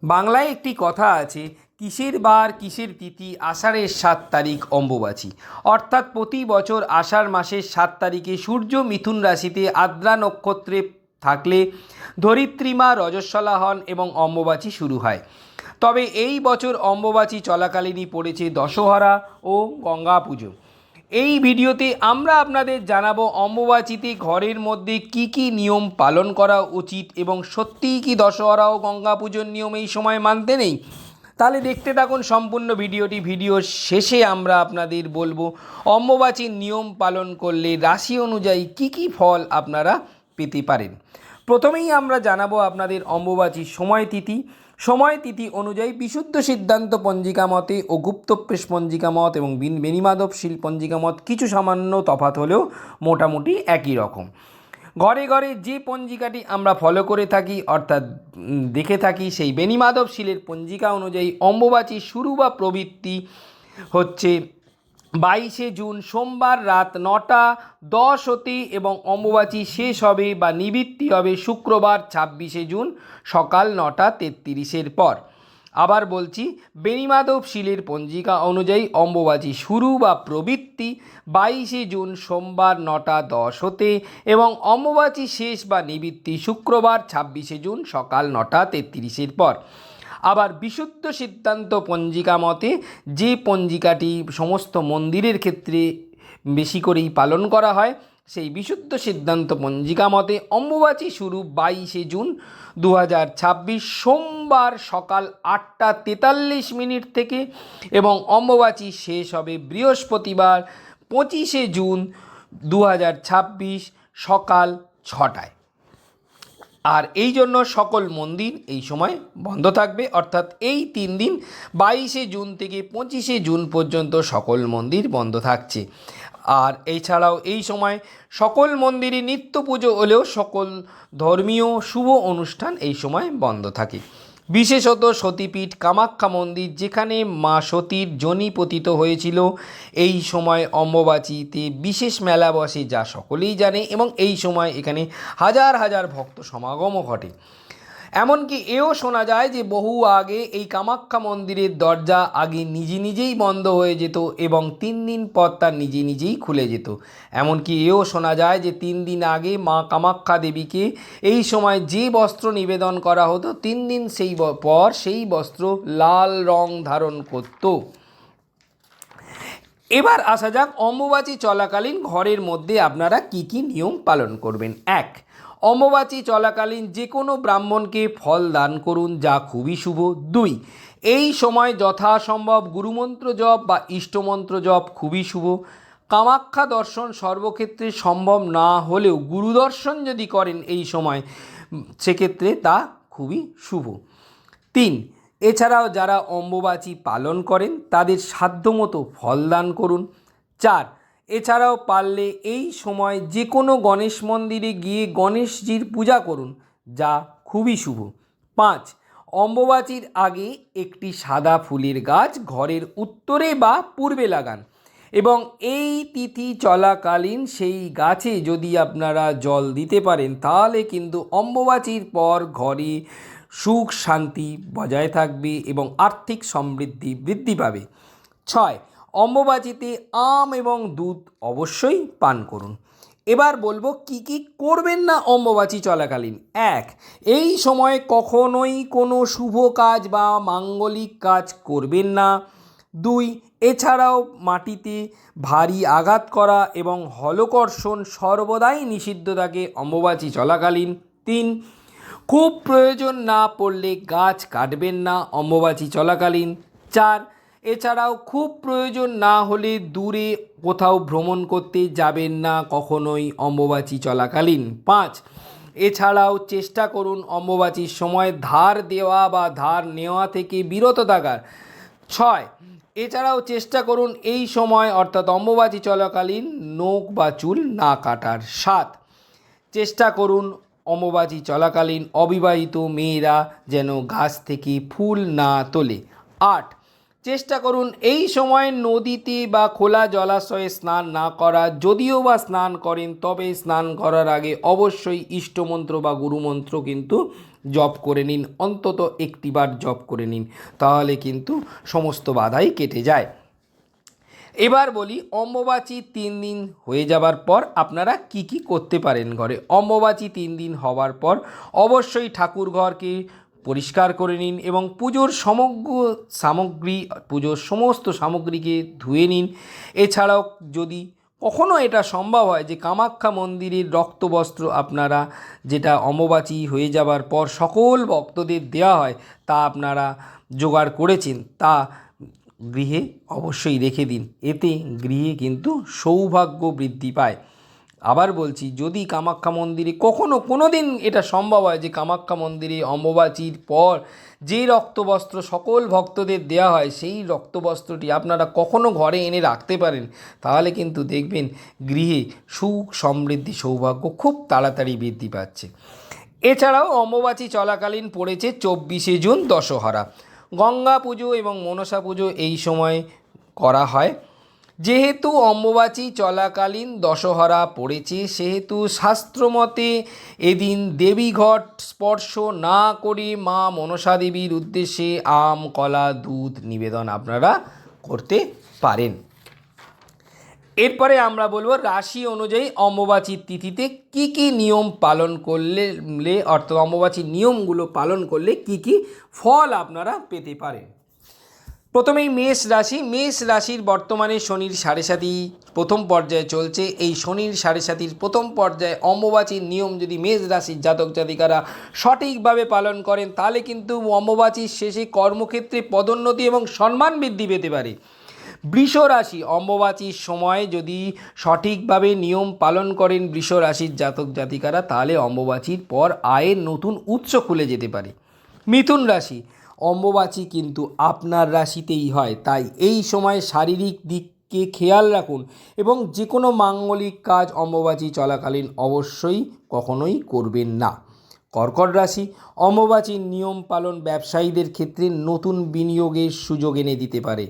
বাংলায় একটি কথা আছে, কিসের বার কিসের তিথি, আষাঢ়ের ৭ তারিখ অম্বুবাচী। অর্থাৎ প্রতি বছর আষাঢ় মাসের ৭ তারিখে সূর্য মিথুন রাশিতে আদ্রা নক্ষত্রে থাকলে ধরিত্রীমা রজস্বলা হন এবং অম্বুবাচী শুরু হয়। তবে এই বছর অম্বুবাচী চলাকালীনই পড়েছে দশহরা ও গঙ্গা পুজো। এই ভিডিওতে আমরা আপনাদের জানাবো অম্বুবাচীতে ঘরের মধ্যে কি কি নিয়ম পালন করা উচিত এবং সত্যিই কি দশহরা ও গঙ্গা পুজোর নিয়ম এই সময় মানতে নেই। তাহলে দেখতে থাকুন সম্পূর্ণ ভিডিওটি। ভিডিওর শেষে আমরা আপনাদের বলবো অম্বুবাচীর নিয়ম পালন করলে রাশি অনুযায়ী কি কি ফল আপনারা পেতে পারেন। প্রথমেই আমরা জানাবো আপনাদের অম্বুবাচীর সময় তিথি অনুযায়ী বিশুদ্ধ সিদ্ধান্ত পঞ্জিকা মতে ও গুপ্তপ্রেস পঞ্জিকা মত এবং বেনিমাধবশীল পঞ্জিকা মত কিছু সামান্য তফাৎ হলেও মোটামুটি একই রকম। ঘরে ঘরে যে পঞ্জিকাটি আমরা ফলো করে থাকি অর্থাৎ দেখে থাকি, সেই বেনিমাধবশীলের পঞ্জিকা অনুযায়ী অম্বুবাচী শুরু বা প্রবৃত্তি হচ্ছে 22শে জুন সোমবার রাত 9টা 10 হতে এবং অম্বুবাচী শেষ হবে বা নিবৃত্তি হবে শুক্রবার 26শে জুন সকাল 9টা 33-এর পর। আবার বলছি, বেনিমাধবশীলের পঞ্জিকা অনুযায়ী অম্বুবাচী শুরু বা প্রবৃত্তি 22শে জুন সোমবার 9টা 10 হতে এবং অম্বুবাচী শেষ বা নিবৃত্তি শুক্রবার 26শে জুন সকাল 9টা 33-এর পর। আবার বিশুদ্ধ সিদ্ধান্ত পঞ্জিকা মতে, যে পঞ্জিকাটি সমস্ত মন্দিরের ক্ষেত্রে বেশি করেই পালন করা হয়, সেই বিশুদ্ধ সিদ্ধান্ত পঞ্জিকা মতে অম্বুবাচী শুরু 22শে জুন 2026 সোমবার সকাল 8টা 43 থেকে এবং অম্বুবাচী শেষ হবে বৃহস্পতিবার 25শে জুন 2026 সকাল 6টায়। আর এই জন্য সকল মন্দির এই সময় বন্ধ থাকবে, অর্থাৎ এই 3 দিন 22শে জুন থেকে 25শে জুন পর্যন্ত সকল মন্দির বন্ধ থাকছে। আর এছাড়াও এই সময় সকল মন্দিরে নিত্য পুজো হলেও সকল ধর্মীয় শুভ অনুষ্ঠান এই সময় বন্ধ থাকে। বিশেষত সতীপীঠ কামাখ্যা মন্দির, যেখানে মা সতীর যোনি পতিত হয়েছিল, এই সময় অম্বুবাচীতে বিশেষ মেলা বসে, যা সকলেই জানে, এবং এই সময় এখানে হাজার হাজার ভক্ত সমাগমও ঘটে। এমনকি এও শোনা যায় যে বহু আগে এই কামাখ্যা মন্দিরের দরজা আগে নিজেই বন্ধ হয়ে যেত এবং 3 দিন পর তা নিজেই খুলে যেত। এমনকি এও শোনা যায় যে 3 দিন আগে মা কামাখ্যা দেবীকে এই সময় যে বস্ত্র নিবেদন করা হতো, 3 দিন পর সেই বস্ত্র লাল রং ধারণ করত। এবার আসা যাক অম্বুবাচী চলাকালীন ঘরের মধ্যে আপনারা কি কি নিয়ম পালন করবেন। 1. অম্বুবাচী চলাকালীন যে কোনো ব্রাহ্মণকে ফল দান করুন, যা খুবই শুভ। 2. এই সময় যথাসম্ভব গুরুমন্ত্র জপ বা ইষ্টমন্ত্র জপ খুবই শুভ। কামাখ্যা দর্শন সর্বক্ষেত্রে সম্ভব না হলেও গুরুদর্শন যদি করেন এই সময়, সেক্ষেত্রে তা খুবই শুভ। 3. এছাড়াও যারা অম্বুবাচী পালন করেন তাদের সাধ্যমতো ফল দান করুন। 4. এছাড়াও পারলে এই সময় যে কোনো গণেশ মন্দিরে গিয়ে গণেশজির পূজা করুন, যা খুবই শুভ। 5. অম্বুবাচীর আগে একটি সাদা ফুলের গাছ ঘরের উত্তরে বা পূর্বে লাগান এবং এই তিথি চলাকালীন সেই গাছে যদি আপনারা জল দিতে পারেন, তাহলে কিন্তু অম্বুবাচীর পর ঘরে সুখ শান্তি বজায় থাকবে এবং আর্থিক সমৃদ্ধি বৃদ্ধি পাবে। 6. অম্বুবাচীতে আম এবং দুধ অবশ্যই পান করুন। এবার বলবো কি কি করবেন না অম্বুবাচী চলাকালীন। 1. এই সময় কখনোই কোনো শুভ কাজ বা মাঙ্গলিক কাজ করবেন না। 2. এছাড়াও মাটিতে ভারী আঘাত করা এবং হলকর্ষণ সর্বদাই নিষিদ্ধ থাকে অম্বুবাচী চলাকালীন। 3. খুব প্রয়োজন না পড়লে গাছ কাটবেন না অম্বুবাচী চলাকালীন। 4. এছাড়াও খুব প্রয়োজন না হলে দূরে কোথাও ভ্রমণ করতে যাবেন না কখনোই অম্বুবাচী চলাকালীন। 5. এছাড়াও চেষ্টা করুন অম্বুবাচীর সময় ধার দেওয়া বা ধার নেওয়া থেকে বিরত থাকার। 6. এছাড়াও চেষ্টা করুন এই সময় অর্থাৎ অম্বুবাচী চলাকালীন নখ বা চুল না কাটার। 7. চেষ্টা করুন অম্বুবাচী চলাকালীন অবিবাহিত মেয়েরা যেন গাছ থেকে ফুল না তোলে। 8. চেষ্টা করুন এই সময় নদীতে বা খোলা জলাশয়ে স্নান না করা। যদিও বা স্নান করেন তবে স্নান করার আগে অবশ্যই ইষ্টমন্ত্র বা গুরুমন্ত্র কিন্তু জপ করে নিন, অন্তত একটিবার জপ করে নিন, তাহলে কিন্তু সমস্ত বাধাই কেটে যায়। এবার বলি অম্বুবাচী 3 দিন হয়ে যাবার পর আপনারা কি কি করতে পারেন ঘরে। অম্বুবাচী 3 দিন হওয়ার পর অবশ্যই ঠাকুর ঘরকে পরিষ্কার করে নিন এবং পুজোর পুজোর সমস্ত সামগ্রীকে ধুয়ে নিন। এছাড়াও যদি কখনো এটা সম্ভব হয় যে কামাখ্যা মন্দিরের রক্তবস্ত্র আপনারা যেটা অম্বুবাচী হয়ে যাবার পর সকল ভক্তদের দেওয়া হয় তা আপনারা জোগাড় করেছেন, তা গৃহে অবশ্যই রেখে দিন, এতে গৃহে কিন্তু সৌভাগ্য বৃদ্ধি পায়। আবার বলছি, যদি কামাখ্যা মন্দিরে কখনো কোনো দিন এটা সম্ভব হয় যে কামাখ্যা মন্দিরে অম্বুবাচীর পর যে রক্তবস্ত্র সকল ভক্তদের দেওয়া হয় সেই রক্তবস্ত্রটি আপনারা কখনো ঘরে এনে রাখতে পারেন, তাহলে কিন্তু দেখবেন গৃহে সুখ সমৃদ্ধি সৌভাগ্য খুব তাড়াতাড়ি বৃদ্ধি পাচ্ছে। এছাড়াও অম্বুবাচী চলাকালীন পড়েছে 24শে জুন দশহরা। গঙ্গা পুজো এবং মনসা পুজো এই সময় করা হয়। যেহেতু অম্বুবাচী চলাকালীন দশহরা পড়েছে সেহেতু শাস্ত্রমতে এদিন দেবীঘট স্পর্শ না করে মা মনসা দেবীর উদ্দেশ্যে আম কলা দুধ নিবেদন আপনারা করতে পারেন। এরপরে আমরা বলবো রাশি অনুযায়ী অম্বুবাচীর তিথিতে কি কি নিয়ম পালন করলে অর্থাৎ অম্বুবাচীর নিয়মগুলো পালন করলে কি কি ফল আপনারা পেতে পারেন। প্রথমেই মেষ রাশির বর্তমানে শনির 7.5 প্রথম পর্যায়ে চলছে। এই শনির 7.5 প্রথম পর্যায়ে অম্বুবাচীর নিয়ম যদি মেষ রাশির জাতক জাতিকারা সঠিকভাবে পালন করেন তাহলে কিন্তু অম্বুবাচীর শেষে কর্মক্ষেত্রে পদোন্নতি এবং সম্মান বৃদ্ধি পেতে পারে। বৃষ রাশি অম্বুবাচীর সময় যদি সঠিকভাবে নিয়ম পালন করেন বৃষ রাশির জাতক জাতিকারা তাহলে অম্বুবাচীর পর আয়ের নতুন উৎস খুলে যেতে পারে। মিথুন রাশি অম্বুবাচী কিন্তু আপনার রাশিতেই হয়, তাই এই সময় শারীরিক দিককে খেয়াল রাখুন এবং যে কোনো মাঙ্গলিক কাজ অম্বুবাচী চলাকালীন অবশ্যই কখনোই করবেন না। কর্কট রাশি অম্বুবাচীর নিয়ম পালন ব্যবসায়ীদের ক্ষেত্রে নতুন বিনিয়োগের সুযোগ এনে দিতে পারে।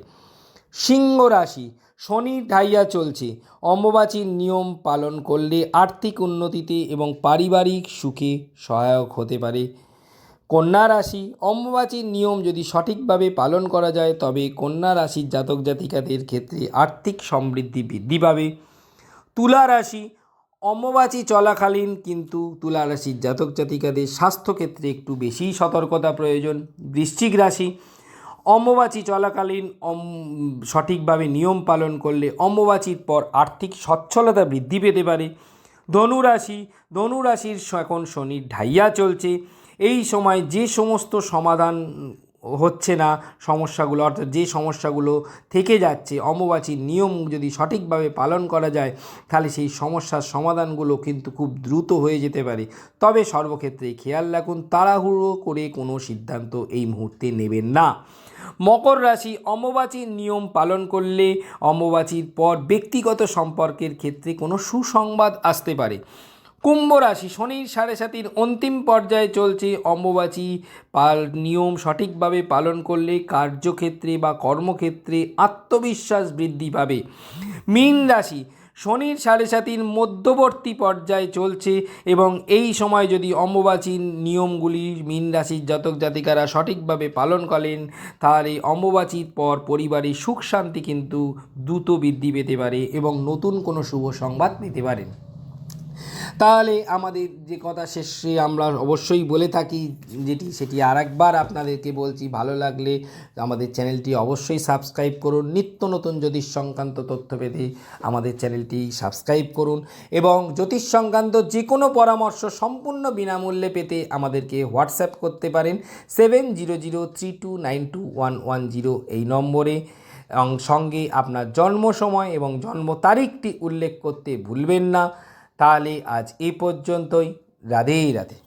সিংহ রাশি শনির ঢাইয়া চলছে, অম্বুবাচীর নিয়ম পালন করলে আর্থিক উন্নতিতে এবং পারিবারিক সুখে সহায়ক হতে পারে। কন্যা রাশি অম্বুবাচীর নিয়ম যদি সঠিকভাবে পালন করা যায় তবে কন্যা রাশির জাতক জাতিকাদের ক্ষেত্রে আর্থিক সমৃদ্ধি বৃদ্ধি পাবে। তুলা রাশি অম্বুবাচী চলাকালীন কিন্তু তুলা রাশির জাতক জাতিকাদের স্বাস্থ্যক্ষেত্রে একটু বেশি সতর্কতা প্রয়োজন। বৃশ্চিক রাশি অম্বুবাচী চলাকালীন সঠিকভাবে নিয়ম পালন করলে অম্বুবাচীর পর আর্থিক সচ্ছলতা বৃদ্ধি পেতে পারে। ধনু রাশির এখন শনির ঢাইয়া চলছে, এই সময় যে সমস্ত সমাধান হচ্ছে না সমস্যাগুলো অর্থাৎ যে সমস্যাগুলো থেকে যাচ্ছে অম্বুবাচীর নিয়ম যদি সঠিকভাবে পালন করা যায় তাহলে সেই সমস্যার সমাধানগুলো কিন্তু খুব দ্রুত হয়ে যেতে পারে। তবে সর্বক্ষেত্রেই খেয়াল রাখুন তাড়াহুড়ো করে কোনো সিদ্ধান্ত এই মুহূর্তে নেবেন না। মকর রাশি অম্বুবাচীর নিয়ম পালন করলে অম্বুবাচীর পর ব্যক্তিগত সম্পর্কের ক্ষেত্রে কোনো সুসংবাদ আসতে পারে। কুম্ভ রাশি শনির 7.5 অন্তিম পর্যায়ে চলছে, অম্বুবাচী নিয়ম সঠিকভাবে পালন করলে কার্যক্ষেত্রে বা কর্মক্ষেত্রে আত্মবিশ্বাস বৃদ্ধি পাবে। মীন রাশি শনির 7.5 মধ্যবর্তী পর্যায়ে চলছে এবং এই সময় যদি অম্বুবাচীর নিয়মগুলি মীন রাশির জাতক জাতিকারা সঠিকভাবে পালন করেন তাহলে অম্বুবাচীর পর পরিবারে সুখ শান্তি কিন্তু দ্রুত বৃদ্ধি পেতে পারে এবং নতুন কোনো শুভ সংবাদ পেতে পারেন। তাহলে আমাদের যে কথা শেষে আমরা অবশ্যই বলে থাকি সেটি আরেকবার আপনাদেরকে বলছি, ভালো লাগলে আমাদের চ্যানেলটি অবশ্যই সাবস্ক্রাইব করুন। নিত্য নতুন জ্যোতিষ সংক্রান্ত তথ্য পেতে আমাদের চ্যানেলটি সাবস্ক্রাইব করুন এবং জ্যোতিষ সংক্রান্ত যে কোনো পরামর্শ সম্পূর্ণ বিনামূল্যে পেতে আমাদেরকে হোয়াটসঅ্যাপ করতে পারেন 7002329110 এই নম্বরে। সঙ্গে আপনার জন্ম সময় এবং জন্ম তারিখটি উল্লেখ করতে ভুলবেন না। তাহলে আজ এই পর্যন্তই। রাধে রাধে।